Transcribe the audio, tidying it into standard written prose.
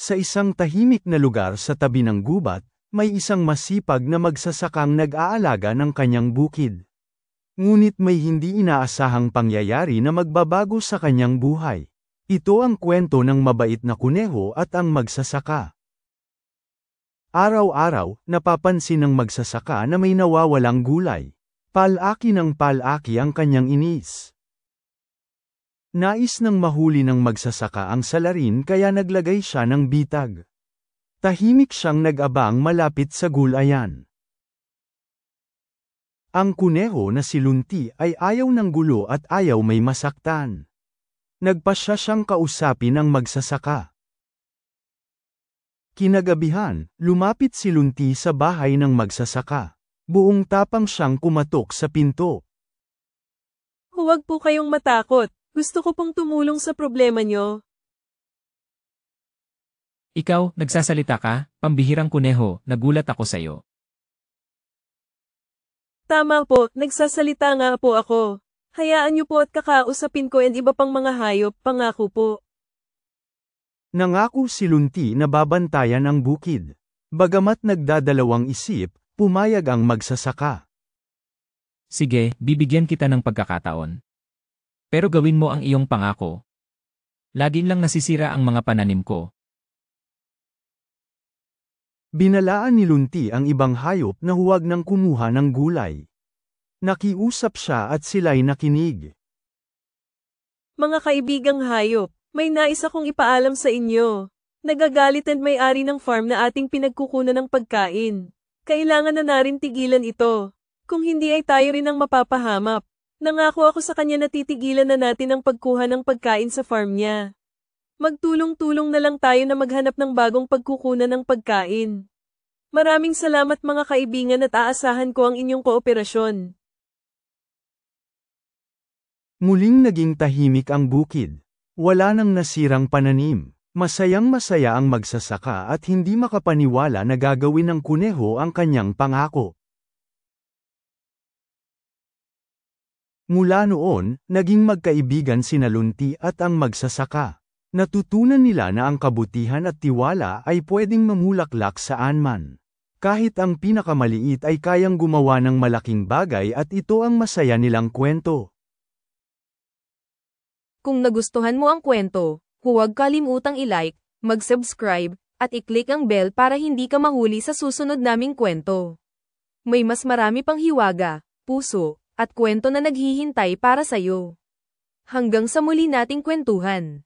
Sa isang tahimik na lugar sa tabi ng gubat, may isang masipag na magsasakang nag-aalaga ng kanyang bukid. Ngunit may hindi inaasahang pangyayari na magbabago sa kanyang buhay. Ito ang kwento ng mabait na kuneho at ang magsasaka. Araw-araw, napapansin ng magsasaka na may nawawalang gulay. Palaki ng palaki ang kanyang inis. Nais nang mahuli ng magsasaka ang salarin kaya naglagay siya ng bitag. Tahimik siyang nag-abang malapit sa gulayan. Ang kuneho na si Lunti ay ayaw ng gulo at ayaw may masaktan. Nagpasya siyang kausapin ang magsasaka. Kinagabihan, lumapit si Lunti sa bahay ng magsasaka. Buong tapang siyang kumatok sa pinto. Huwag po kayong matakot. Gusto ko pong tumulong sa problema nyo. Ikaw, nagsasalita ka, pambihirang kuneho, nagulat ako sa'yo. Tama po, nagsasalita nga po ako. Hayaan niyo po at kakausapin ko and iba pang mga hayop, pangako po. Nangako si Lunti na babantayan ang bukid. Bagamat nagdadalawang isip, pumayag ang magsasaka. Sige, bibigyan kita ng pagkakataon. Pero gawin mo ang iyong pangako. Laging lang nasisira ang mga pananim ko. Binalaan ni Lunti ang ibang hayop na huwag nang kumuha ng gulay. Nakiusap siya at sila'y nakinig. Mga kaibigang hayop, may nais akong ipaalam sa inyo. Nagagalit and may-ari ng farm na ating pinagkukunan ng pagkain. Kailangan na narin tigilan ito. Kung hindi ay tayo rin ang mapapahamak. Nangako ako sa kanya na titigilan na natin ang pagkuha ng pagkain sa farm niya. Magtulong-tulong na lang tayo na maghanap ng bagong pagkukunan ng pagkain. Maraming salamat mga kaibigan at aasahan ko ang inyong kooperasyon. Muling naging tahimik ang bukid. Wala nang nasirang pananim. Masayang-masaya ang magsasaka at hindi makapaniwala na gagawin ng kuneho ang kanyang pangako. Mula noon, naging magkaibigan sina Lunti at ang magsasaka. Natutunan nila na ang kabutihan at tiwala ay pwedeng mamulaklak saan man. Kahit ang pinakamaliit ay kayang gumawa ng malaking bagay at ito ang masaya nilang kwento. Kung nagustuhan mo ang kwento, huwag kalimutang i-like, mag-subscribe, at i-click ang bell para hindi ka mahuli sa susunod naming kwento. May mas marami pang hiwaga, puso, at kwento na naghihintay para sa'yo. Hanggang sa muli nating kwentuhan.